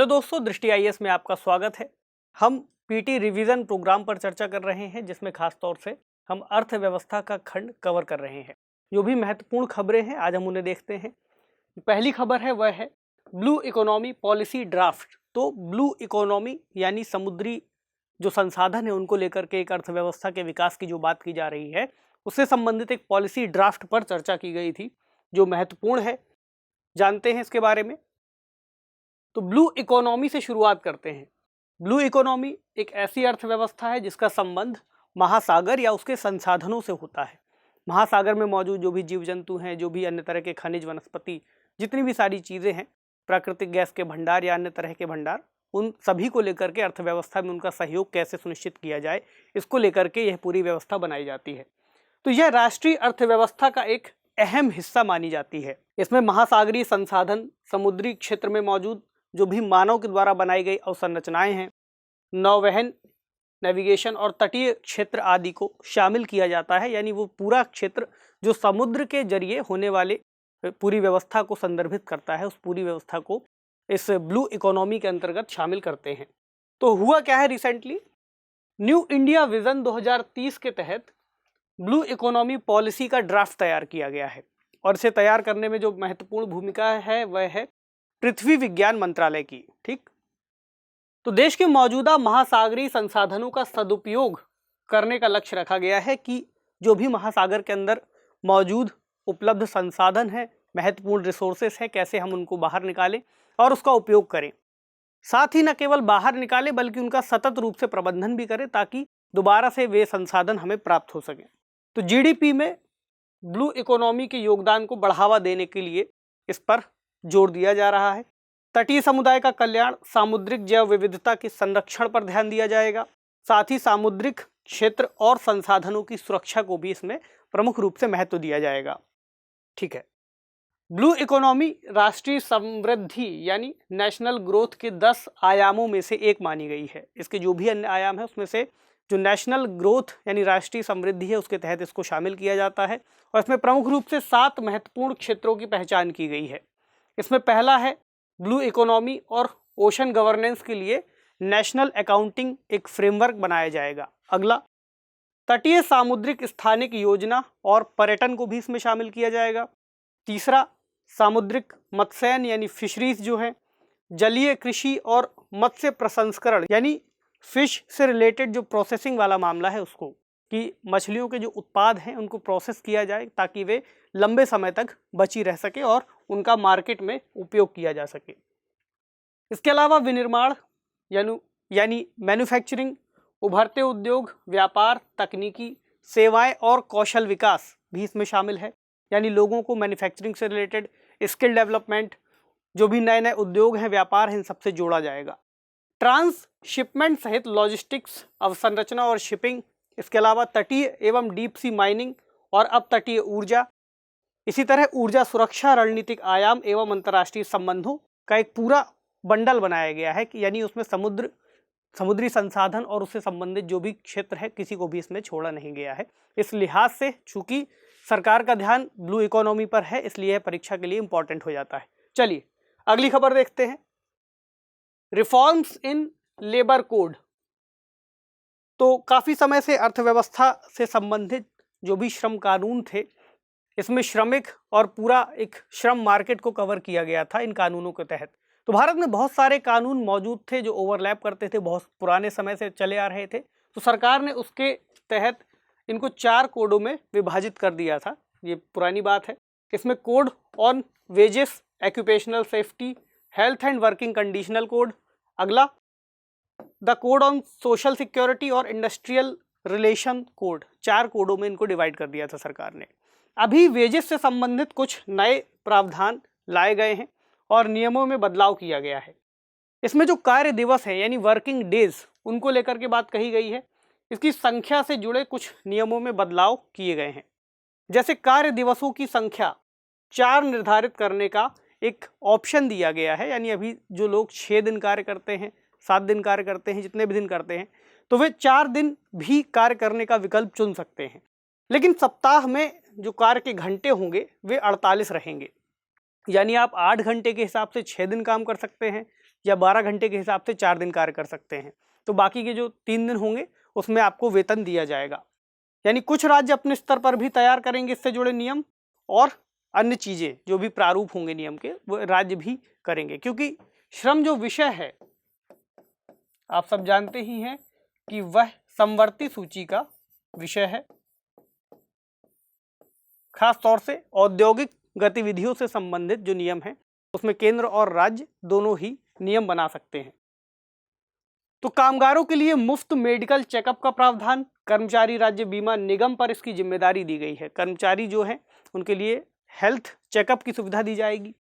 दोस्तों, दृष्टि आईएएस में आपका स्वागत है। हम पीटी रिवीजन प्रोग्राम पर चर्चा कर रहे हैं, जिसमें खास तौर से हम अर्थव्यवस्था का खंड कवर कर रहे हैं। जो भी महत्वपूर्ण खबरें हैं आज हम उन्हें देखते हैं। पहली खबर है वह है ब्लू इकोनॉमी पॉलिसी ड्राफ्ट। तो ब्लू इकोनॉमी यानी समुद्री जो संसाधन है उनको लेकर के एक अर्थव्यवस्था के विकास की जो बात की जा रही है, उससे संबंधित एक पॉलिसी ड्राफ्ट पर चर्चा की गई थी जो महत्वपूर्ण है। जानते हैं इसके बारे में। तो ब्लू इकोनॉमी से शुरुआत करते हैं। ब्लू इकोनॉमी एक ऐसी अर्थव्यवस्था है जिसका संबंध महासागर या उसके संसाधनों से होता है। महासागर में मौजूद जो भी जीव जंतु हैं, जो भी अन्य तरह के खनिज, वनस्पति, जितनी भी सारी चीज़ें हैं, प्राकृतिक गैस के भंडार या अन्य तरह के भंडार, उन सभी को लेकर के अर्थव्यवस्था में उनका सहयोग कैसे सुनिश्चित किया जाए, इसको लेकर के यह पूरी व्यवस्था बनाई जाती है। तो यह राष्ट्रीय अर्थव्यवस्था का एक अहम हिस्सा मानी जाती है। इसमें महासागरीय संसाधन, समुद्री क्षेत्र में मौजूद जो भी मानव के द्वारा बनाई गई अवसंरचनाएं हैं, नौवहन, नेविगेशन और तटीय क्षेत्र आदि को शामिल किया जाता है। यानी वो पूरा क्षेत्र जो समुद्र के जरिए होने वाले पूरी व्यवस्था को संदर्भित करता है, उस पूरी व्यवस्था को इस ब्लू इकोनॉमी के अंतर्गत शामिल करते हैं। तो हुआ क्या है, रिसेंटली न्यू इंडिया विजन 2030 के तहत ब्लू इकोनॉमी पॉलिसी का ड्राफ्ट तैयार किया गया है। और इसे तैयार करने में जो महत्वपूर्ण भूमिका है वह है पृथ्वी विज्ञान मंत्रालय की। ठीक, तो देश के मौजूदा महासागरीय संसाधनों का सदुपयोग करने का लक्ष्य रखा गया है कि जो भी महासागर के अंदर मौजूद उपलब्ध संसाधन है, महत्वपूर्ण रिसोर्सेस है, कैसे हम उनको बाहर निकालें और उसका उपयोग करें। साथ ही न केवल बाहर निकालें बल्कि उनका सतत रूप से प्रबंधन भी करें ताकि दोबारा से वे संसाधन हमें प्राप्त हो सकें। तो जीडीपी में ब्लू इकोनॉमी के योगदान को बढ़ावा देने के लिए इस पर जोर दिया जा रहा है। तटीय समुदाय का कल्याण, सामुद्रिक जैव विविधता के संरक्षण पर ध्यान दिया जाएगा। साथ ही सामुद्रिक क्षेत्र और संसाधनों की सुरक्षा को भी इसमें प्रमुख रूप से महत्व दिया जाएगा। ठीक है, ब्लू इकोनॉमी राष्ट्रीय समृद्धि यानी नेशनल ग्रोथ के 10 आयामों में से एक मानी गई है। इसके जो भी अन्य आयाम है उसमें से जो नेशनल ग्रोथ यानी राष्ट्रीय समृद्धि है उसके तहत इसको शामिल किया जाता है। और इसमें प्रमुख रूप से 7 महत्वपूर्ण क्षेत्रों की पहचान की गई है। इसमें पहला है ब्लू इकोनॉमी और ओशन गवर्नेंस के लिए नेशनल अकाउंटिंग एक फ्रेमवर्क बनाया जाएगा। अगला, तटीय सामुद्रिक स्थानिक योजना और पर्यटन को भी इसमें शामिल किया जाएगा। तीसरा, सामुद्रिक मत्स्यन यानी फिशरीज जो है, जलीय कृषि और मत्स्य प्रसंस्करण यानी फिश से रिलेटेड जो प्रोसेसिंग वाला मामला है उसको, कि मछलियों के जो उत्पाद हैं उनको प्रोसेस किया जाए ताकि वे लंबे समय तक बची रह सके और उनका मार्केट में उपयोग किया जा सके। इसके अलावा विनिर्माण यानी मैन्युफैक्चरिंग, उभरते उद्योग, व्यापार, तकनीकी सेवाएं और कौशल विकास भी इसमें शामिल है। यानी लोगों को मैन्युफैक्चरिंग से रिलेटेड स्किल डेवलपमेंट, जो भी नए नए उद्योग हैं, व्यापार हैं, इन सबसे जोड़ा जाएगा। ट्रांसशिपमेंट सहित लॉजिस्टिक्स, अवसंरचना और शिपिंग, इसके अलावा तटीय एवं डीप सी माइनिंग और अपतटीय ऊर्जा, इसी तरह ऊर्जा सुरक्षा, रणनीतिक आयाम एवं अंतर्राष्ट्रीय संबंधों का एक पूरा बंडल बनाया गया है कि यानी उसमें समुद्री संसाधन और उससे संबंधित जो भी क्षेत्र है किसी को भी इसमें छोड़ा नहीं गया है। इस लिहाज से चूंकि सरकार का ध्यान ब्लू इकोनॉमी पर है इसलिए यह परीक्षा के लिए इंपॉर्टेंट हो जाता है। चलिए अगली खबर देखते हैं, रिफॉर्म्स इन लेबर कोड। तो काफ़ी समय से अर्थव्यवस्था से संबंधित जो भी श्रम कानून थे, इसमें श्रमिक और पूरा एक श्रम मार्केट को कवर किया गया था इन कानूनों के तहत। तो भारत में बहुत सारे कानून मौजूद थे जो ओवरलैप करते थे, बहुत पुराने समय से चले आ रहे थे। तो सरकार ने उसके तहत इनको 4 कोडों में विभाजित कर दिया था। ये पुरानी बात है। इसमें code on wages, occupational safety, health and working conditional code. अगला, the code on social security और इंडस्ट्रियल रिलेशन कोड। 4 कोडों में इनको डिवाइड कर दिया था सरकार ने। अभी वेजेस से संबंधित कुछ नए प्रावधान लाए गए हैं और नियमों में बदलाव किया गया है। इसमें जो कार्य दिवस है यानी वर्किंग डेज, उनको लेकर के बात कही गई है। इसकी संख्या से जुड़े कुछ नियमों में बदलाव किए गए हैं। जैसे कार्य दिवसों की संख्या 4 निर्धारित करने का एक ऑप्शन दिया गया है। यानी अभी जो लोग 6 दिन कार्य करते हैं, 7 दिन कार्य करते हैं, जितने भी दिन करते हैं, तो वे 4 दिन भी कार्य करने का विकल्प चुन सकते हैं। लेकिन सप्ताह में जो कार्य के घंटे होंगे वे 48 रहेंगे। यानी आप 8 घंटे के हिसाब से 6 दिन काम कर सकते हैं, या 12 घंटे के हिसाब से 4 दिन कार्य कर सकते हैं। तो बाकी के जो 3 दिन होंगे उसमें आपको वेतन दिया जाएगा। यानी कुछ राज्य अपने स्तर पर भी तैयार करेंगे इससे जुड़े नियम, और अन्य चीजें जो भी प्रारूप होंगे नियम के वो राज्य भी करेंगे, क्योंकि श्रम जो विषय है आप सब जानते ही हैं कि वह समवर्ती सूची का विषय है। खास तौर से औद्योगिक गतिविधियों से संबंधित जो नियम है उसमें केंद्र और राज्य दोनों ही नियम बना सकते हैं। तो कामगारों के लिए मुफ्त मेडिकल चेकअप का प्रावधान कर्मचारी राज्य बीमा निगम पर इसकी जिम्मेदारी दी गई है। कर्मचारी जो हैं उनके लिए हेल्थ चेकअप की सुविधा दी जाएगी।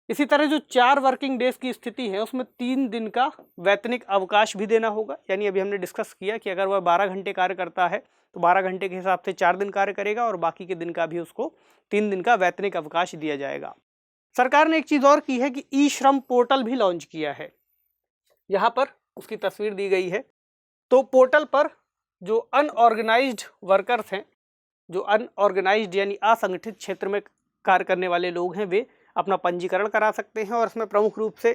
इसी तरह जो 4 वर्किंग डेज की स्थिति है उसमें 3 दिन का वैतनिक अवकाश भी देना होगा। यानी अभी हमने डिस्कस किया कि अगर वह 12 घंटे कार्य करता है तो 12 घंटे के हिसाब से 4 दिन कार्य करेगा और बाकी के दिन का भी उसको 3 दिन का वैतनिक अवकाश दिया जाएगा। सरकार ने एक चीज और की है कि ई श्रम पोर्टल भी लॉन्च किया है। यहाँ पर उसकी तस्वीर दी गई है। तो पोर्टल पर जो अनऑर्गेनाइज्ड वर्कर्स हैं, जो अनऑर्गेनाइज्ड यानी असंगठित क्षेत्र में कार्य करने वाले लोग हैं, वे अपना पंजीकरण करा सकते हैं। और इसमें प्रमुख रूप से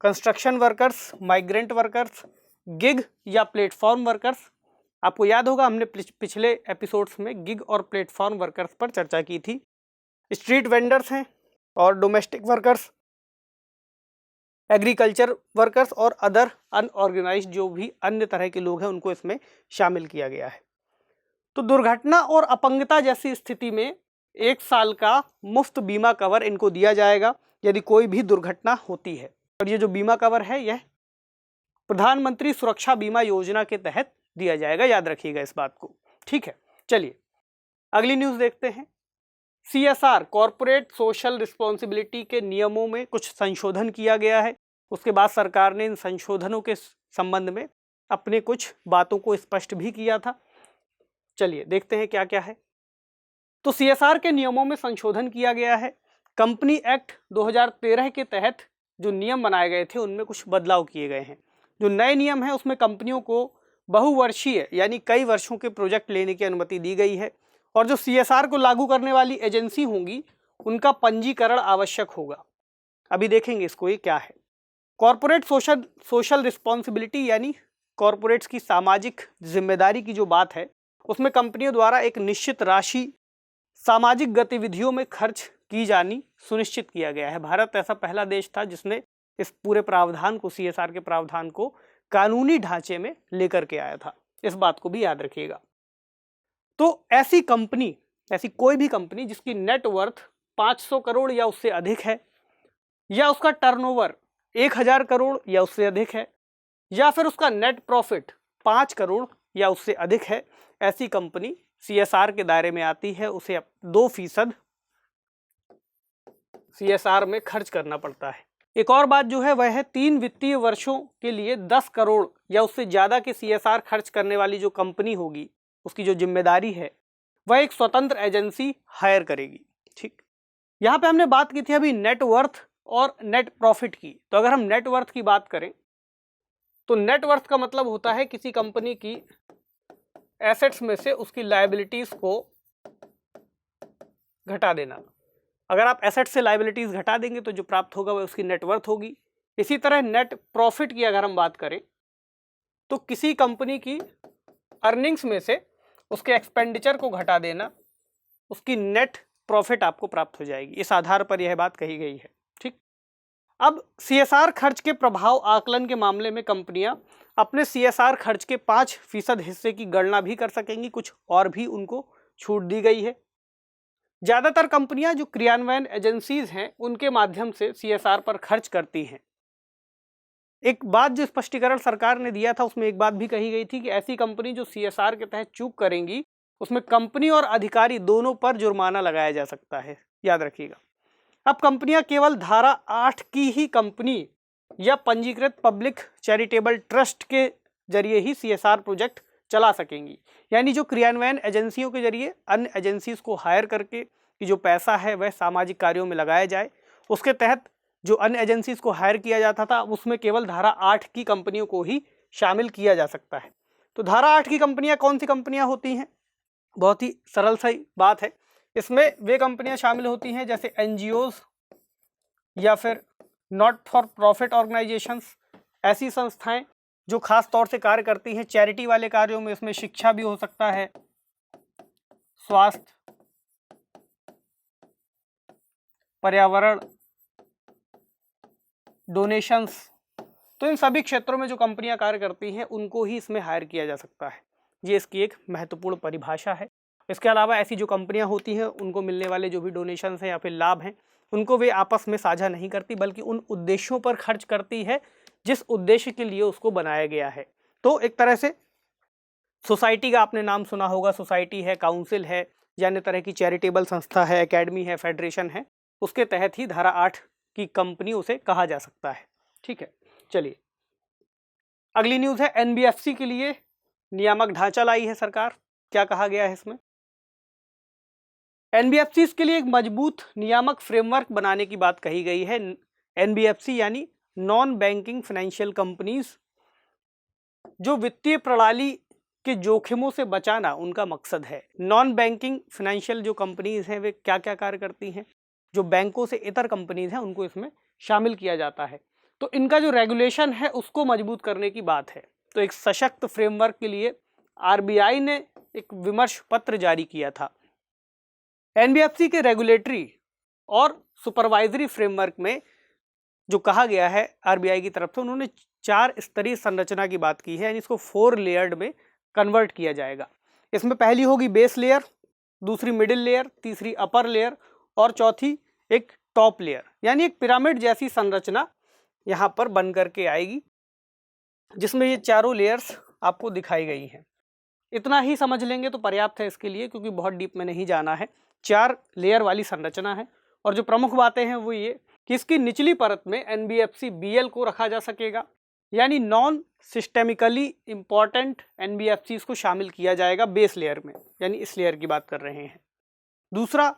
construction workers, migrant workers, gig या प्लेटफॉर्म वर्कर्स, आपको याद होगा हमने पिछले एपिसोड्स में गिग और प्लेटफॉर्म वर्कर्स पर चर्चा की थी। स्ट्रीट वेंडर्स हैं और डोमेस्टिक वर्कर्स, एग्रीकल्चर वर्कर्स और अदर अनऑर्गेनाइज्ड जो भी अन्य तरह के लोग हैं उनको इसमें शामिल किया गया है। तो दुर्घटना और अपंगता जैसी स्थिति में 1 साल का मुफ्त बीमा कवर इनको दिया जाएगा यदि कोई भी दुर्घटना होती है। और ये जो बीमा कवर है यह प्रधानमंत्री सुरक्षा बीमा योजना के तहत दिया जाएगा, याद रखिएगा इस बात को। ठीक है, चलिए अगली न्यूज़ देखते हैं। CSR कॉर्पोरेट सोशल रिस्पॉन्सिबिलिटी के नियमों में कुछ संशोधन किया गया है। उसके बाद सरकार ने इन संशोधनों के संबंध में अपने कुछ बातों को स्पष्ट भी किया था। चलिए देखते हैं क्या क्या है। तो CSR के नियमों में संशोधन किया गया है। कंपनी एक्ट 2013 के तहत जो नियम बनाए गए थे उनमें कुछ बदलाव किए गए हैं। जो नए नियम हैं उसमें कंपनियों को बहुवर्षीय यानी कई वर्षों के प्रोजेक्ट लेने की अनुमति दी गई है। और जो CSR को लागू करने वाली एजेंसी होंगी उनका पंजीकरण आवश्यक होगा। अभी देखेंगे इसको ये क्या है। कॉर्पोरेट सोशल रिस्पॉन्सिबिलिटी यानी कॉर्पोरेट्स की सामाजिक जिम्मेदारी की जो बात है उसमें कंपनियों द्वारा एक निश्चित राशि सामाजिक गतिविधियों में खर्च की जानी सुनिश्चित किया गया है। भारत ऐसा पहला देश था जिसने इस पूरे प्रावधान को, CSR के प्रावधान को कानूनी ढांचे में लेकर के आया था। इस बात को भी याद रखिएगा। तो ऐसी कोई भी कंपनी जिसकी नेटवर्थ 500 करोड़ या उससे अधिक है, या उसका टर्नओवर 1000 करोड़ या उससे अधिक है, या फिर उसका नेट प्रॉफिट 5 करोड़ या उससे अधिक है, ऐसी कंपनी CSR के दायरे में आती है। उसे 2% CSR में खर्च करना पड़ता है। एक और बात जो है वह है 3 वित्तीय वर्षों के लिए 10 करोड़ या उससे ज़्यादा के CSR खर्च करने वाली जो कंपनी होगी उसकी जो जिम्मेदारी है वह एक स्वतंत्र एजेंसी हायर करेगी। ठीक, यहाँ पे हमने बात की थी अभी नेटवर्थ और नेट प्रॉफिट की। तो अगर हम नेटवर्थ की बात करें तो नेटवर्थ का मतलब होता है किसी कंपनी की एसेट्स में से उसकी लायबिलिटीज को घटा देना। अगर आप एसेट से लायबिलिटीज घटा देंगे तो जो प्राप्त होगा वह उसकी नेटवर्थ होगी। इसी तरह नेट प्रॉफिट की अगर हम बात करें तो किसी कंपनी की अर्निंग्स में से उसके एक्सपेंडिचर को घटा देना, उसकी नेट प्रॉफिट आपको प्राप्त हो जाएगी। इस आधार पर यह बात कही गई है। ठीक, अब CSR खर्च के प्रभाव आकलन के मामले में कंपनियां अपने CSR खर्च के 5% हिस्से की गणना भी कर सकेंगी। कुछ और भी उनको छूट दी गई है। ज़्यादातर कंपनियां जो क्रियान्वयन एजेंसीज हैं उनके माध्यम से CSR पर खर्च करती हैं। एक बात जो स्पष्टीकरण सरकार ने दिया था उसमें एक बात भी कही गई थी कि ऐसी कंपनी जो CSR के तहत चूक करेंगी उसमें कंपनी और अधिकारी दोनों पर जुर्माना लगाया जा सकता है, याद रखिएगा। अब कंपनियां केवल धारा 8 की ही कंपनी या पंजीकृत पब्लिक चैरिटेबल ट्रस्ट के जरिए ही CSR प्रोजेक्ट चला सकेंगी। यानी जो क्रियान्वयन एजेंसियों के जरिए अन्य एजेंसीज को हायर करके कि जो पैसा है वह सामाजिक कार्यों में लगाया जाए, उसके तहत जो अन्य एजेंसीज को हायर किया जाता था उसमें केवल धारा 8 की कंपनियों को ही शामिल किया जा सकता है। तो धारा 8 की कंपनियां कौन सी कंपनियां होती हैं? बहुत ही सरल सी बात है। इसमें वे कंपनियां शामिल होती हैं जैसे NGOs या फिर नॉट फॉर प्रॉफिट ऑर्गेनाइजेशंस, ऐसी संस्थाएं जो खास तौर से कार्य करती हैं चैरिटी वाले कार्यों में, इसमें शिक्षा भी हो सकता है, स्वास्थ्य, पर्यावरण, डोनेशंस, तो इन सभी क्षेत्रों में जो कंपनियां कार्य करती हैं उनको ही इसमें हायर किया जा सकता है। ये इसकी एक महत्वपूर्ण परिभाषा है। इसके अलावा ऐसी जो कंपनियां होती हैं उनको मिलने वाले जो भी डोनेशंस हैं या फिर लाभ हैं उनको वे आपस में साझा नहीं करती, बल्कि उन उद्देश्यों पर खर्च करती है जिस उद्देश्य के लिए उसको बनाया गया है। तो एक तरह से सोसाइटी का आपने नाम सुना होगा, सोसाइटी है, काउंसिल है, या अन्य तरह की चैरिटेबल संस्था है, एकेडमी है, फेडरेशन है, उसके तहत ही धारा 8 की कंपनी उसे कहा जा सकता है। ठीक है, चलिए अगली न्यूज़ है एनबीएफसी के लिए नियामक ढांचा लाई है सरकार। क्या कहा गया है इसमें? एनबीएफसी के लिए एक मजबूत नियामक फ्रेमवर्क बनाने की बात कही गई है। एनबीएफसी यानी नॉन बैंकिंग फाइनेंशियल कंपनीज, जो वित्तीय प्रणाली के जोखिमों से बचाना उनका मकसद है। नॉन बैंकिंग फाइनेंशियल जो कंपनीज हैं वे क्या क्या कार्य करती हैं, जो बैंकों से इतर कंपनीज हैं उनको इसमें शामिल किया जाता है। तो इनका जो रेगुलेशन है उसको मजबूत करने की बात है। तो एक सशक्त फ्रेमवर्क के लिए आरबीआई ने एक विमर्श पत्र जारी किया था। एनबीएफसी के रेगुलेटरी और सुपरवाइजरी फ्रेमवर्क में जो कहा गया है आरबीआई की तरफ से, उन्होंने 4 स्तरीय संरचना की बात की है, यानी इसको 4 लेयर्ड में कन्वर्ट किया जाएगा। इसमें पहली होगी बेस लेयर, दूसरी मिडिल लेयर, तीसरी अपर लेयर और चौथी एक टॉप लेयर, यानी एक पिरामिड जैसी संरचना यहाँ पर बन करके आएगी, जिसमें ये चारों लेयर्स आपको दिखाई गई हैं। इतना ही समझ लेंगे तो पर्याप्त है इसके लिए, क्योंकि बहुत डीप में नहीं जाना है। 4 लेयर वाली संरचना है और जो प्रमुख बातें हैं वो ये कि इसकी निचली परत में एनबीएफसी बीएल को रखा जा सकेगा, यानी नॉन सिस्टेमिकली इंपॉर्टेंट एनबीएफसी को शामिल किया जाएगा बेस लेयर में, यानी इस लेयर की बात कर रहे हैं। दूसरा,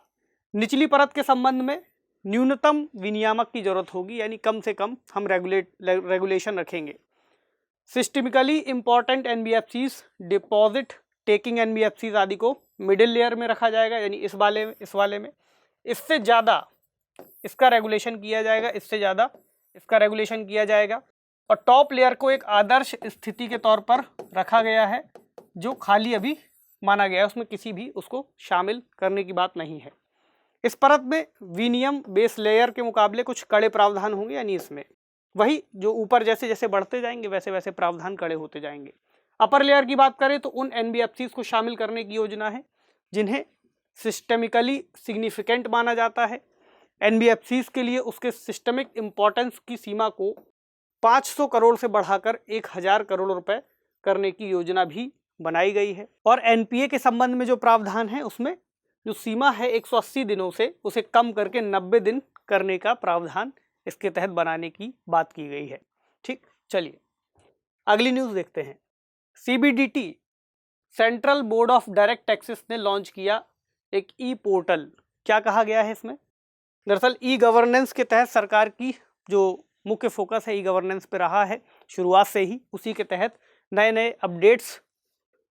निचली परत के संबंध में न्यूनतम विनियामक की जरूरत होगी, यानी कम से कम हम रेगुलेशन रखेंगे। Systemically important NBFCs, deposit taking NBFCs आदि को मिडिल लेयर में रखा जाएगा, यानी इस वाले में इससे ज़्यादा इसका रेगुलेशन किया जाएगा, इससे ज़्यादा इसका रेगुलेशन किया जाएगा। और टॉप लेयर को एक आदर्श स्थिति के तौर पर रखा गया है, जो खाली अभी माना गया है, उसमें किसी भी उसको शामिल करने की बात नहीं है। इस परत में विनियम बेस लेयर के मुकाबले कुछ कड़े प्रावधान होंगे, यानी इसमें वही जो ऊपर जैसे जैसे बढ़ते जाएंगे वैसे वैसे प्रावधान कड़े होते जाएंगे। अपर लेयर की बात करें तो उन एनबीएफसीज को शामिल करने की योजना है जिन्हें सिस्टेमिकली सिग्निफिकेंट माना जाता है। एनबीएफसीज के लिए उसके सिस्टमिक इम्पोर्टेंस की सीमा को 500 करोड़ से बढ़ाकर 1000 करोड़ रुपए करने की योजना भी बनाई गई है। और एनपीए के संबंध में जो प्रावधान है उसमें जो सीमा है 180 दिनों से उसे कम करके 90 दिन करने का प्रावधान इसके तहत बनाने की बात की गई है। ठीक, चलिए अगली न्यूज़ देखते हैं। CBDT central board of direct taxes ने लॉन्च किया एक ई पोर्टल। क्या कहा गया है इसमें? दरअसल ई गवर्नेंस के तहत सरकार की जो मुख्य फोकस है ई गवर्नेंस पे रहा है शुरुआत से ही, उसी के तहत नए नए अपडेट्स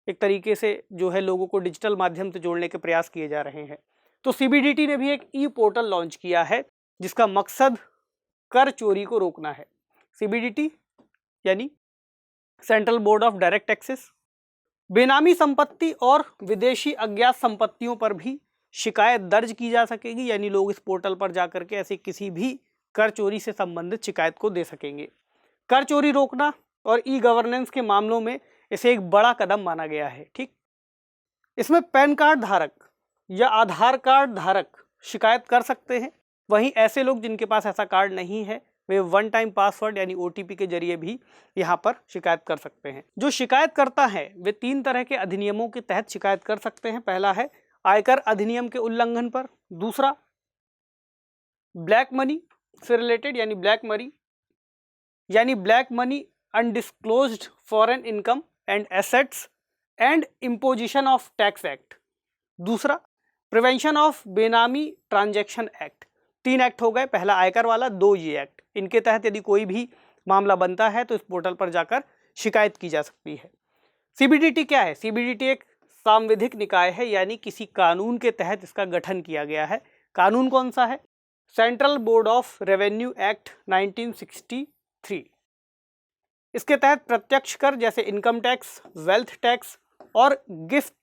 एक तरीके से जो है लोगों को डिजिटल माध्यम से जोड़ने के प्रयास किए जा रहे हैं। तो सीबीडीटी ने भी एक ई पोर्टल लॉन्च किया है जिसका मकसद कर चोरी को रोकना है। सीबीडीटी यानी central board of direct taxes बेनामी संपत्ति और विदेशी अज्ञात संपत्तियों पर भी शिकायत दर्ज की जा सकेगी, यानी लोग इस पोर्टल पर जाकर के ऐसे किसी भी कर चोरी से संबंधित शिकायत को दे सकेंगे। कर चोरी रोकना और ई गवर्नेंस के मामलों में इसे एक बड़ा कदम माना गया है। ठीक, इसमें पैन कार्ड धारक या आधार कार्ड धारक शिकायत कर सकते हैं, वहीं ऐसे लोग जिनके पास ऐसा कार्ड नहीं है वे 1 टाइम पासवर्ड यानी ओटीपी के जरिए भी यहाँ पर शिकायत कर सकते हैं। जो शिकायत करता है वे 3 तरह के अधिनियमों के तहत शिकायत कर सकते हैं। पहला है आयकर अधिनियम के उल्लंघन पर, दूसरा ब्लैक मनी से रिलेटेड यानी black money undisclosed foreign income and assets and imposition of tax act, दूसरा प्रिवेंशन ऑफ बेनामी ट्रांजैक्शन एक्ट। 3 एक्ट हो गए, पहला आयकर वाला, 2 ये एक्ट। इनके तहत यदि कोई भी मामला बनता है तो इस पोर्टल पर जाकर शिकायत की जा सकती है। सीबीडीटी क्या है? सीबीडीटी एक सांविधिक निकाय है, यानी किसी कानून के तहत इसका गठन किया गया है। कानून कौन सा है? Central board of revenue act 1963। इसके तहत प्रत्यक्ष कर जैसे इनकम टैक्स, वेल्थ टैक्स और गिफ्ट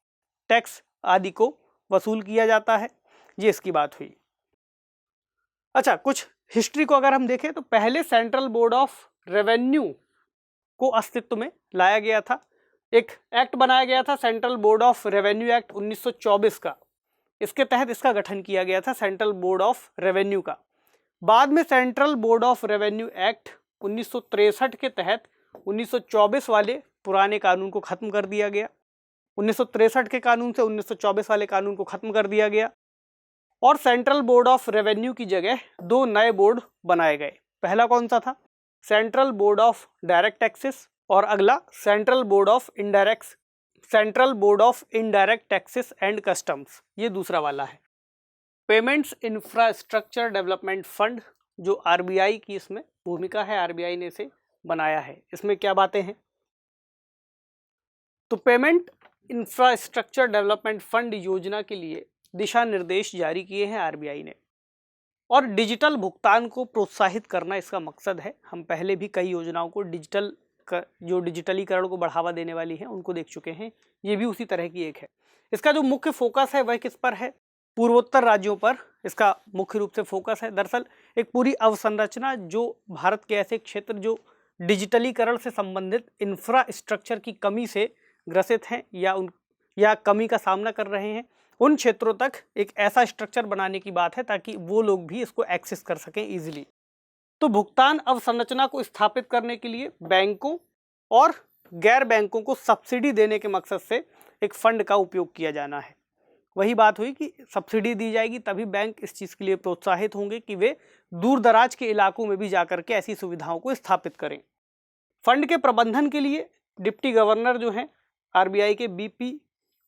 टैक्स आदि को वसूल किया जाता है। ये इसकी बात हुई। अच्छा, कुछ हिस्ट्री को अगर हम देखें तो पहले सेंट्रल बोर्ड ऑफ रेवेन्यू को अस्तित्व में लाया गया था। एक एक्ट बनाया गया था central board of revenue act 1924 का। इसके तहत इसका गठन किया गया था सेंट्रल बोर्ड ऑफ रेवेन्यू का। बाद में central board of revenue act 1963 के तहत 1924 वाले पुराने कानून को खत्म कर दिया गया। 1963 के कानून से 1924 वाले कानून को खत्म कर दिया गया और सेंट्रल बोर्ड ऑफ रेवेन्यू की जगह दो नए बोर्ड बनाए गए। पहला कौन सा था? Central board of direct taxes और अगला central board of indirect taxes and customs, ये दूसरा वाला है। पेमेंट्स इंफ्रास्ट्रक्चर डेवलपमेंट फंड जो आरबीआई की इसमें भूमिका है, आरबीआई ने इसे बनाया है। इसमें क्या बातें हैं? तो पेमेंट इंफ्रास्ट्रक्चर डेवलपमेंट फंड योजना के लिए दिशा निर्देश जारी किए हैं आरबीआई ने और डिजिटल भुगतान को प्रोत्साहित करना इसका मकसद है। हम पहले भी कई योजनाओं को जो डिजिटलीकरण को बढ़ावा देने वाली हैं उनको देख चुके हैं, ये भी उसी तरह की एक है। इसका जो मुख्य फोकस है वह किस पर है? पूर्वोत्तर राज्यों पर इसका मुख्य रूप से फोकस है। दरअसल एक पूरी अवसंरचना जो भारत के ऐसे क्षेत्र जो डिजिटलीकरण से संबंधित इंफ्रास्ट्रक्चर की कमी से ग्रसित हैं या कमी का सामना कर रहे हैं, उन क्षेत्रों तक एक ऐसा स्ट्रक्चर बनाने की बात है ताकि वो लोग भी इसको एक्सेस कर सकें इजीली। तो भुगतान अवसंरचना को स्थापित करने के लिए बैंकों और गैर बैंकों को सब्सिडी देने के मकसद से एक फंड का उपयोग किया जाना है। वही बात हुई कि सब्सिडी दी जाएगी तभी बैंक इस चीज़ के लिए प्रोत्साहित होंगे कि वे दूर दराज के इलाकों में भी जाकर के ऐसी सुविधाओं को स्थापित करें। फंड के प्रबंधन के लिए डिप्टी गवर्नर जो हैं आरबीआई के बीपी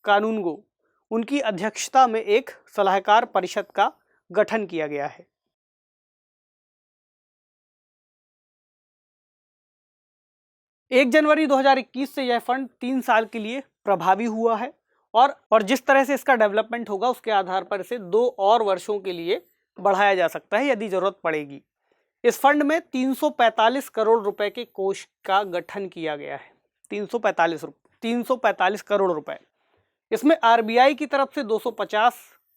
कानूनगो, उनकी अध्यक्षता में एक सलाहकार परिषद का गठन किया गया है। एक जनवरी 2021 से यह फंड 3 साल के लिए प्रभावी हुआ है और जिस तरह से इसका डेवलपमेंट होगा उसके आधार पर इसे 2 और वर्षों के लिए बढ़ाया जा सकता है यदि जरूरत पड़ेगी। इस फंड में 345 करोड़ रुपए के कोष का गठन किया गया है। 345 करोड़ रुपए। इसमें आरबीआई की तरफ से 250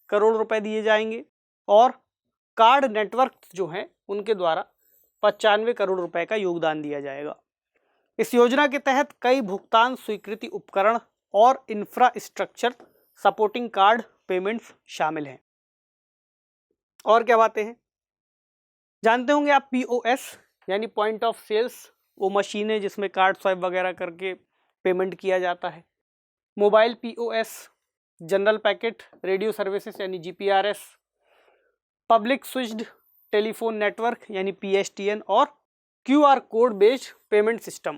करोड़ रुपए दिए जाएंगे और कार्ड नेटवर्क जो हैं उनके द्वारा 95 करोड़ रुपए का योगदान दिया जाएगा। इस योजना के तहत कई भुगतान स्वीकृति उपकरण और इंफ्रास्ट्रक्चर सपोर्टिंग कार्ड पेमेंट्स शामिल हैं। और क्या बातें हैं? जानते होंगे आप पीओएस यानी पॉइंट ऑफ सेल्स, वो मशीन है जिसमें कार्ड स्वाइप वगैरह करके पेमेंट किया जाता है। Mobile POS, general packet radio services यानी GPRS, public switched telephone network यानी पीएसटीएन और QR code based payment system.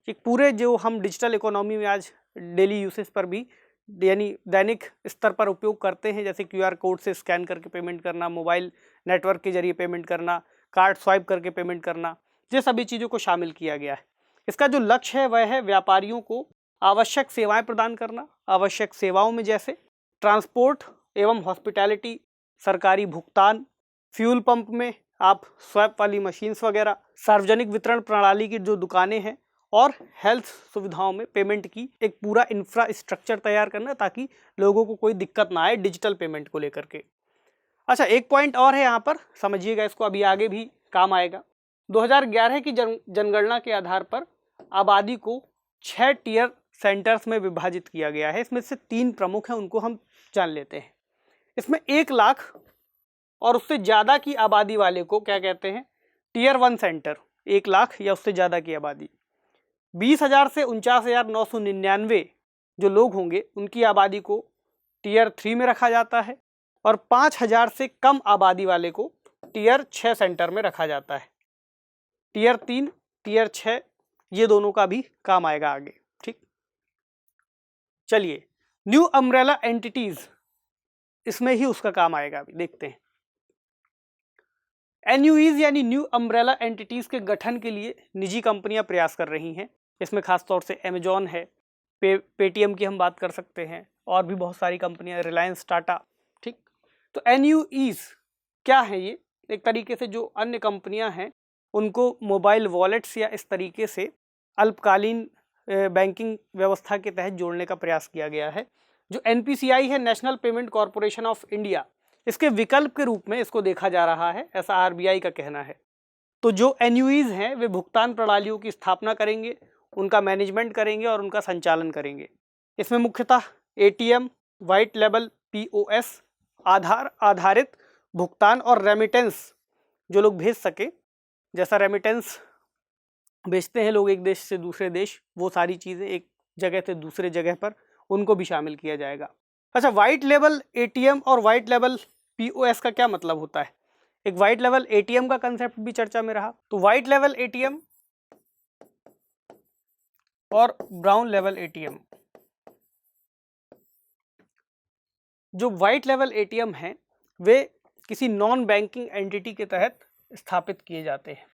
एक पूरे जो हम डिजिटल इकोनॉमी में आज डेली यूसेज पर भी यानी दैनिक स्तर पर उपयोग करते हैं, जैसे क्यूआर कोड से स्कैन करके पेमेंट करना, मोबाइल नेटवर्क के जरिए पेमेंट करना, कार्ड स्वाइप करके पेमेंट करना, ये सभी चीज़ों को शामिल किया गया है। इसका जो लक्ष्य है वह है व्यापारियों को आवश्यक सेवाएं प्रदान करना। आवश्यक सेवाओं में जैसे ट्रांसपोर्ट एवं हॉस्पिटैलिटी, सरकारी भुगतान, फ्यूल पंप में आप स्वैप वाली मशीन्स वगैरह, सार्वजनिक वितरण प्रणाली की जो दुकानें हैं और हेल्थ सुविधाओं में पेमेंट की एक पूरा इंफ्रास्ट्रक्चर तैयार करना ताकि लोगों को कोई दिक्कत ना आए डिजिटल पेमेंट को लेकर के। अच्छा, एक पॉइंट और है यहाँ पर, समझिएगा इसको, अभी आगे भी काम आएगा। 2011 की जनगणना के आधार पर आबादी को 6 टियर सेंटर्स में विभाजित किया गया है। इसमें से 3 प्रमुख हैं, उनको हम जान लेते हैं। इसमें 1 लाख और उससे ज़्यादा की आबादी वाले को क्या कहते हैं? Tier 1 centre. 1 लाख या उससे ज़्यादा की आबादी। 20,000 से 49,999 जो लोग होंगे उनकी आबादी को टियर 3 में रखा जाता है और 5,000 से कम आबादी वाले को टियर 6 सेंटर में रखा जाता है। टियर 3, टियर 6 ये दोनों का भी काम आएगा आगे। ठीक, चलिए न्यू अम्ब्रेला एंटिटीज, इसमें ही उसका काम आएगा, अभी देखते हैं। एनयूईज यानी न्यू अम्ब्रेला एंटिटीज के गठन के लिए निजी कंपनियां प्रयास कर रही हैं। इसमें खासतौर से अमेजॉन है, पेटीएम की हम बात कर सकते हैं और भी बहुत सारी कंपनियां, रिलायंस, टाटा। ठीक, तो एनयूईज क्या है ये? एक तरीके से जो अन्य कंपनियां हैं उनको मोबाइल वॉलेट्स या इस तरीके से अल्पकालीन बैंकिंग व्यवस्था के तहत जोड़ने का प्रयास किया गया है। जो NPCI है, national payment corporation of India, इसके विकल्प के रूप में इसको देखा जा रहा है, ऐसा RBI का कहना है। तो जो NUEs हैं वे भुगतान प्रणालियों की स्थापना करेंगे, उनका मैनेजमेंट करेंगे और उनका संचालन करेंगे। इसमें मुख्यतः ATM, वाइट लेवल POS, आधार आधारित भुगतान और रेमिटेंस जो लोग भेज सके, जैसा रेमिटेंस भेजते हैं लोग एक देश से दूसरे देश, वो सारी चीज़ें एक जगह से दूसरे जगह पर, उनको भी शामिल किया जाएगा। अच्छा, वाइट लेवल ATM और वाइट लेवल POS का क्या मतलब होता है? एक वाइट लेवल ATM का कंसेप्ट भी चर्चा में रहा। तो वाइट लेवल ATM और ब्राउन लेवल ATM, जो वाइट लेवल ATM हैं वे किसी नॉन बैंकिंग एंटिटी के तहत स्थापित किए जाते हैं,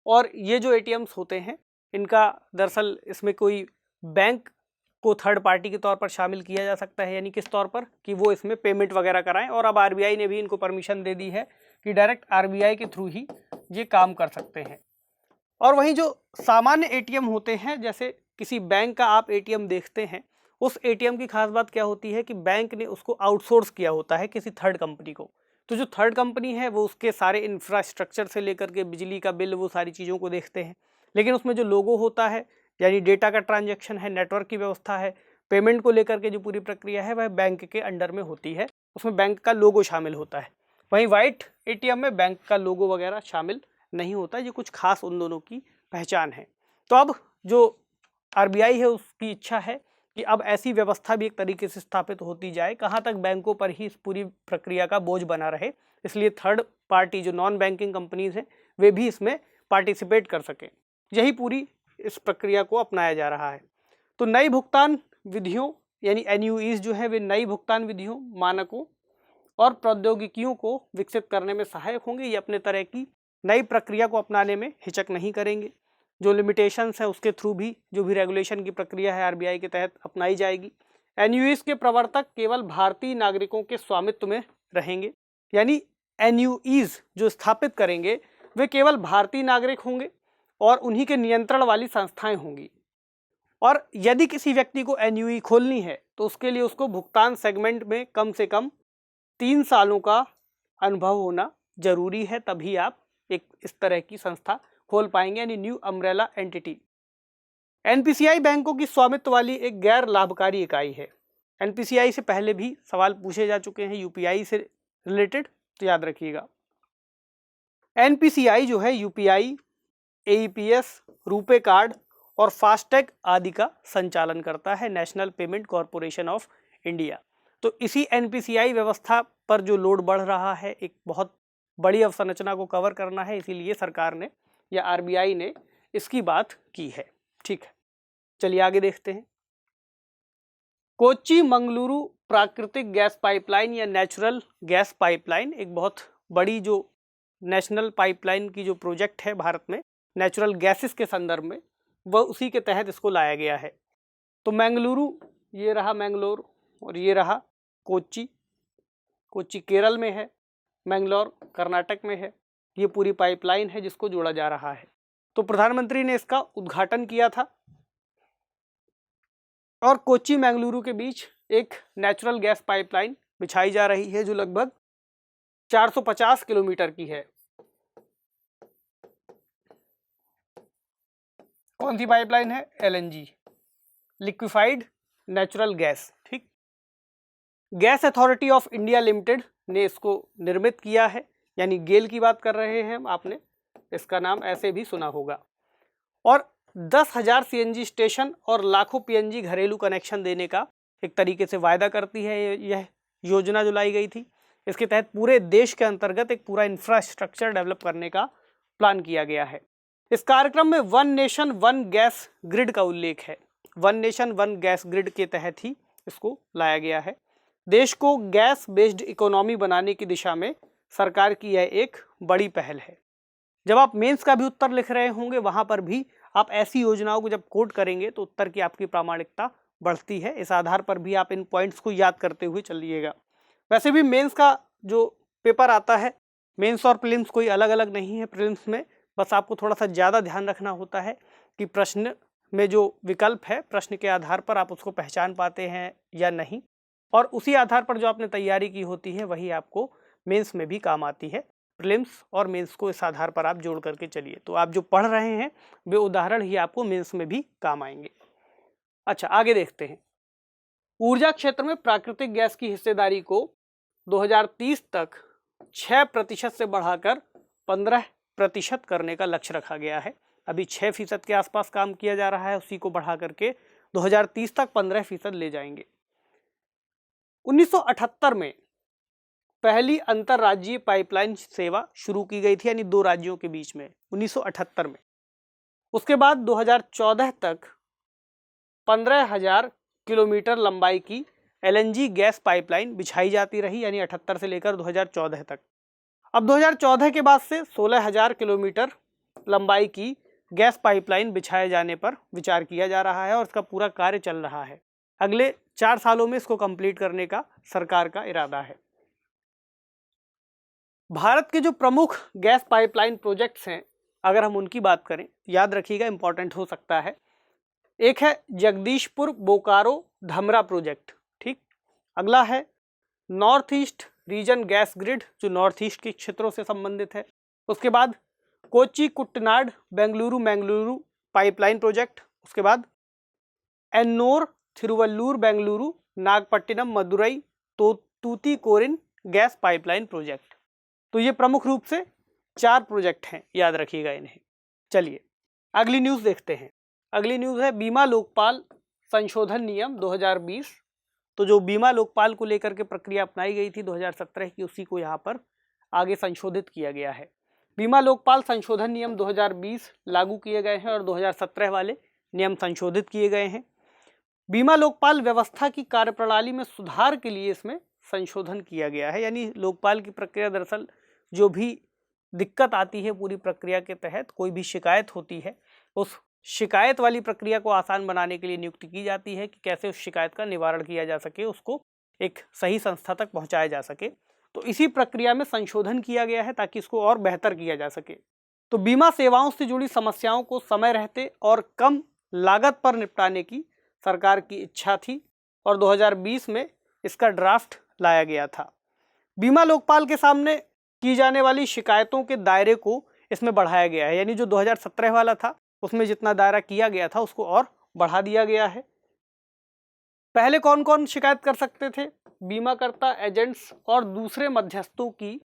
और ये जो ATMs होते हैं इनका दरअसल इसमें कोई बैंक को थर्ड पार्टी के तौर पर शामिल किया जा सकता है, यानी किस तौर पर कि वो इसमें पेमेंट वगैरह कराएं, और अब RBI ने भी इनको परमिशन दे दी है कि डायरेक्ट RBI के थ्रू ही ये काम कर सकते हैं। और वहीं जो सामान्य ATM होते हैं, जैसे किसी बैंक का आप ATM देखते हैं, उस ATM की खास बात क्या होती है कि बैंक ने उसको आउटसोर्स किया होता है किसी थर्ड कंपनी को। तो जो थर्ड कंपनी है वो उसके सारे इंफ्रास्ट्रक्चर से लेकर के बिजली का बिल, वो सारी चीज़ों को देखते हैं, लेकिन उसमें जो लोगो होता है, यानी डेटा का ट्रांजैक्शन है, नेटवर्क की व्यवस्था है, पेमेंट को लेकर के जो पूरी प्रक्रिया है वह बैंक के अंडर में होती है, उसमें बैंक का लोगो शामिल होता है। वहीं वाइट ATM में बैंक का लोगो वगैरह शामिल नहीं होता, ये कुछ खास उन दोनों की पहचान है। तो अब जो RBI है उसकी इच्छा है कि अब ऐसी व्यवस्था भी एक तरीके से स्थापित होती जाए, कहाँ तक बैंकों पर ही इस पूरी प्रक्रिया का बोझ बना रहे, इसलिए थर्ड पार्टी जो नॉन बैंकिंग कंपनीज हैं वे भी इसमें पार्टिसिपेट कर सकें। यही पूरी इस प्रक्रिया को अपनाया जा रहा है। तो नई भुगतान विधियों यानी NUEs जो है वे नई भुगतान विधियों, मानकों और प्रौद्योगिकियों को विकसित करने में सहायक होंगे। ये अपने तरह की नई प्रक्रिया को अपनाने में हिचक नहीं करेंगे। जो लिमिटेशंस है उसके थ्रू भी जो भी रेगुलेशन की प्रक्रिया है RBI के तहत अपनाई जाएगी। NUEs के प्रवर्तक केवल भारतीय नागरिकों के स्वामित्व में रहेंगे, यानी NUEs जो स्थापित करेंगे वे केवल भारतीय नागरिक होंगे और उन्हीं के नियंत्रण वाली संस्थाएं होंगी। और यदि किसी व्यक्ति को NUE खोलनी है तो उसके लिए उसको भुगतान सेगमेंट में कम से कम 3 सालों का अनुभव होना जरूरी है, तभी आप एक इस तरह की संस्था खोल पाएंगे, यानी न्यू अम्ब्रेला एंटिटी। NPCI बैंकों की स्वामित्व वाली एक गैर लाभकारी इकाई है। NPCI से पहले भी सवाल पूछे जा चुके हैं UPI से रिलेटेड, तो याद रखिएगा। NPCI जो है UPI, AEPS, रुपे कार्ड और फास्टैग आदि का संचालन करता है, national payment corporation of India. तो इसी NPCI व्यवस्था पर जो लोड बढ़ रहा है, एक बहुत बड़ी अवसंरचना को कवर करना है, इसीलिए सरकार ने या RBI ने इसकी बात की है। ठीक है, चलिए आगे देखते हैं। कोच्चि मंगलुरु प्राकृतिक गैस पाइपलाइन या नेचुरल गैस पाइपलाइन एक बहुत बड़ी जो नेशनल पाइपलाइन की जो प्रोजेक्ट है भारत में नेचुरल गैसेस के संदर्भ में, वह उसी के तहत इसको लाया गया है। तो मंगलुरु, ये रहा मैंगलोर, और ये रहा कोच्चि। कोच्चि केरल में है, मैंगलोर कर्नाटक में है। ये पूरी पाइपलाइन है जिसको जोड़ा जा रहा है। तो प्रधानमंत्री ने इसका उद्घाटन किया था, और कोच्चि मंगलुरु के बीच एक नेचुरल गैस पाइपलाइन बिछाई जा रही है जो लगभग 450 किलोमीटर की है। कौन सी पाइपलाइन है? LNG, liquefied natural gas. ठीक, gas authority of India limited ने इसको निर्मित किया है, यानी गेल की बात कर रहे हैं हम, आपने इसका नाम ऐसे भी सुना होगा। और 10,000 CNG स्टेशन और लाखों PNG घरेलू कनेक्शन देने का एक तरीके से वायदा करती है यह योजना जो लाई गई थी। इसके तहत पूरे देश के अंतर्गत एक पूरा इंफ्रास्ट्रक्चर डेवलप करने का प्लान किया गया है। इस कार्यक्रम में one nation one gas grid का उल्लेख है। One nation one gas grid के तहत ही इसको लाया गया है। देश को गैस बेस्ड इकोनॉमी बनाने की दिशा में सरकार की यह एक बड़ी पहल है। जब आप मेंस का भी उत्तर लिख रहे होंगे वहां पर भी आप ऐसी योजनाओं को जब कोट करेंगे तो उत्तर की आपकी प्रामाणिकता बढ़ती है। इस आधार पर भी आप इन पॉइंट्स को याद करते हुए चलिएगा। वैसे भी मेंस का जो पेपर आता है, मेंस और प्रीलिम्स कोई अलग अलग नहीं है। प्रीलिम्स में बस आपको थोड़ा सा ज़्यादा ध्यान रखना होता है कि प्रश्न में जो विकल्प है, प्रश्न के आधार पर आप उसको पहचान पाते हैं या नहीं, और उसी आधार पर जो आपने तैयारी की होती है वही आपको मेंस में भी काम आती है। प्रीलिम्स और मेंस को इस आधार पर आप जोड़ करके चलिए, तो आप जो पढ़ रहे हैं वे उदाहरण ही आपको मेंस में भी काम आएंगे। अच्छा, आगे देखते हैं। ऊर्जा क्षेत्र में प्राकृतिक गैस की हिस्सेदारी को 2030 तक 6% से बढ़ाकर 15% करने का लक्ष्य रखा गया है। अभी 6% के आसपास काम किया जा रहा है, उसी को बढ़ा करके 2030 तक 15% ले जाएंगे। 1978 में पहली अंतरराज्यीय पाइपलाइन सेवा शुरू की गई थी, यानी 2 राज्यों के बीच में 1978 में। उसके बाद 2014 तक 15,000 किलोमीटर लंबाई की LNG गैस पाइपलाइन बिछाई जाती रही, यानी 78 से लेकर 2014 तक। अब 2014 के बाद से 16,000 किलोमीटर लंबाई की गैस पाइपलाइन बिछाए जाने पर विचार किया जा रहा है और इसका पूरा कार्य चल रहा है। अगले 4 सालों में इसको कंप्लीट करने का सरकार का इरादा है। भारत के जो प्रमुख गैस पाइपलाइन प्रोजेक्ट्स हैं, अगर हम उनकी बात करें, याद रखिएगा, इंपॉर्टेंट हो सकता है। एक है जगदीशपुर बोकारो धमरा प्रोजेक्ट, ठीक। अगला है north east region gas grid, जो नॉर्थ ईस्ट के क्षेत्रों से संबंधित है। उसके बाद कोच्चि कुट्टनाड बेंगलुरु मैंगलुरु पाइपलाइन प्रोजेक्ट। उसके बाद एन्नोर थिरुवल्लूर बेंगलुरु नागपट्टिनम मदुरई तो तूतीकोरिन गैस पाइपलाइन प्रोजेक्ट। तो ये प्रमुख रूप से 4 प्रोजेक्ट हैं, याद रखिएगा इन्हें। चलिए अगली न्यूज़ देखते हैं। अगली न्यूज़ है बीमा लोकपाल संशोधन नियम 2020। तो जो बीमा लोकपाल को लेकर के प्रक्रिया अपनाई गई थी 2017 की, उसी को यहाँ पर आगे संशोधित किया गया है। बीमा लोकपाल संशोधन नियम 2020 लागू किए गए हैं और 2017 वाले नियम संशोधित किए गए हैं। बीमा लोकपाल व्यवस्था की कार्यप्रणाली में सुधार के लिए इसमें संशोधन किया गया है, यानी लोकपाल की प्रक्रिया दरअसल जो भी दिक्कत आती है पूरी प्रक्रिया के तहत, कोई भी शिकायत होती है, उस शिकायत वाली प्रक्रिया को आसान बनाने के लिए नियुक्ति की जाती है कि कैसे उस शिकायत का निवारण किया जा सके, उसको एक सही संस्था तक पहुंचाया जा सके। तो इसी प्रक्रिया में संशोधन किया गया है ताकि इसको और बेहतर किया जा सके। तो बीमा सेवाओं से जुड़ी समस्याओं को समय रहते और कम लागत पर निपटाने की सरकार की इच्छा थी और 2020 में इसका ड्राफ्ट लाया गया था। बीमा लोकपाल के सामने की जाने वाली शिकायतों के दायरे को इसमें बढ़ाया गया है, यानी जो 2017 वाला था उसमें जितना दायरा किया गया था उसको और बढ़ा दिया गया है। पहले कौन कौन शिकायत कर सकते थे? बीमाकर्ता, एजेंट्स और दूसरे मध्यस्थों की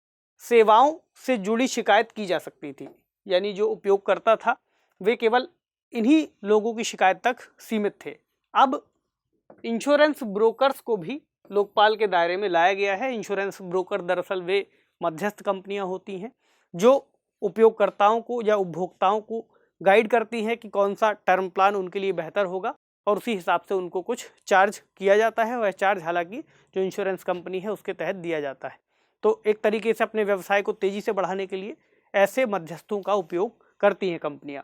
सेवाओं से जुड़ी शिकायत की जा सकती थी, यानी जो उपयोगकर्ता था वे केवल इन्हीं लोगों की शिकायत तक सीमित थे। अब इंश्योरेंस ब्रोकर्स को भी लोकपाल के दायरे में लाया गया है। इंश्योरेंस ब्रोकर दरअसल वे मध्यस्थ कंपनियां होती हैं जो उपयोगकर्ताओं को या उपभोक्ताओं को गाइड करती हैं कि कौन सा टर्म प्लान उनके लिए बेहतर होगा और उसी हिसाब से उनको कुछ चार्ज किया जाता है। वह चार्ज हालांकि जो इंश्योरेंस कंपनी है उसके तहत दिया जाता है। तो एक तरीके से अपने व्यवसाय को तेज़ी से बढ़ाने के लिए ऐसे मध्यस्थों का उपयोग करती हैं कंपनियां।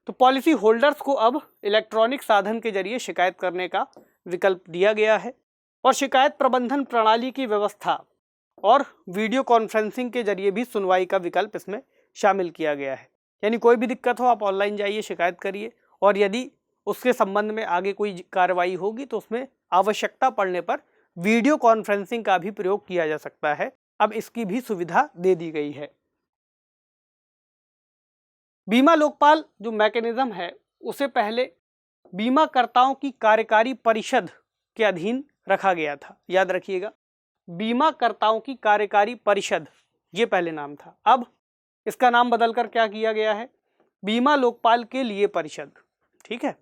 तो पॉलिसी होल्डर्स को अब इलेक्ट्रॉनिक साधन के जरिए शिकायत करने का विकल्प दिया गया है और शिकायत प्रबंधन प्रणाली की व्यवस्था और वीडियो कॉन्फ्रेंसिंग के जरिए भी सुनवाई का विकल्प इसमें शामिल किया गया है। यानी कोई भी दिक्कत हो आप ऑनलाइन जाइए, शिकायत करिए और यदि उसके संबंध में आगे कोई कार्रवाई होगी तो उसमें आवश्यकता पड़ने पर वीडियो कॉन्फ्रेंसिंग का भी प्रयोग किया जा सकता है। अब इसकी भी सुविधा दे दी गई है। बीमा लोकपाल जो मैकेनिज्म है उसे पहले बीमाकर्ताओं की कार्यकारी परिषद के अधीन रखा गया था। याद रखिएगा, बीमाकर्ताओं की कार्यकारी परिषद ये पहले नाम था। अब इसका नाम बदलकर क्या किया गया है? बीमा लोकपाल के लिए परिषद। ठीक है।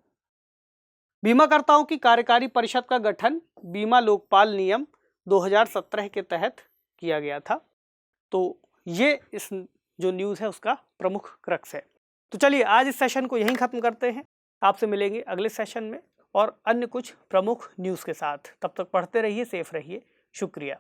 बीमाकर्ताओं की कार्यकारी परिषद का गठन बीमा लोकपाल नियम 2017 के तहत किया गया था। तो ये इस जो न्यूज़ है उसका प्रमुख क्रक्स है। तो चलिए आज इस सेशन को यहीं ख़त्म करते हैं। आपसे मिलेंगे अगले सेशन में और अन्य कुछ प्रमुख न्यूज़ के साथ। तब तक पढ़ते रहिए, सेफ रहिए। शुक्रिया।